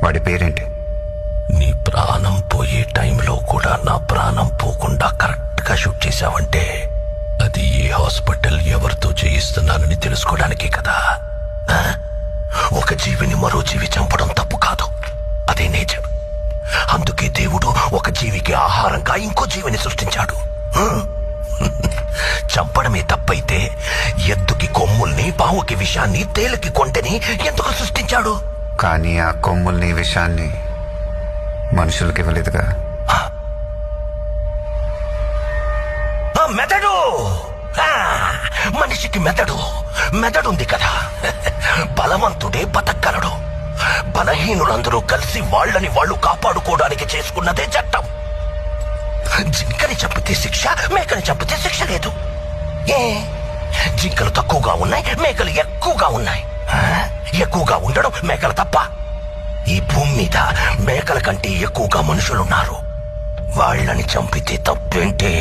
వాడి పేరేంటి? నీ ప్రాణం పోయే టైంలో కూడా నా ప్రాణం పోకుండా కరెక్ట్ గా షూట్ చేశావంటే అది ఏ హాస్పిటల్ ఎవరితో చేయిస్తున్నానని తెలుసుకోవడానికే కదా. ఆ? ఒక జీవిని మరో జీవి చంపడం తప్పు కాదు, అదే నేచర్. అందుకే దేవుడు ఒక జీవికి ఆహారంగా ఇంకో జీవిని సృష్టించాడు. చంపడమే తప్పైతే ఎద్దుకి కొమ్ముల్ని, పావుకి విషాన్ని, తేలికి కొంటని ఎందుకు సృష్టించాడు? కానీ ఆ కొమ్ముల్ని, విషాన్ని మనుషులకి ఇవ్వలేదుగా. మెదడు, మనిషికి మెదడుంది కదా. బలవంతుడే బతకగలడు. బలహీనులందరూ కలిసి వాళ్ళని వాళ్ళు కాపాడుకోవడానికి చేసుకున్నదే చట్టం. జింకని చంపితే శిక్ష, మేకని చంపితే శిక్ష లేదు. ఏ జింకలు తక్కువగా ఉన్నాయి, మేకలు ఎక్కువగా ఉన్నాయి. ఎక్కువగా ఉండడం మేకల తప్ప? ఈ భూమి మీద మేకల కంటే ఎక్కువగా మనుషులున్నారు. వాళ్ళని చంపితే తప్పేంటే?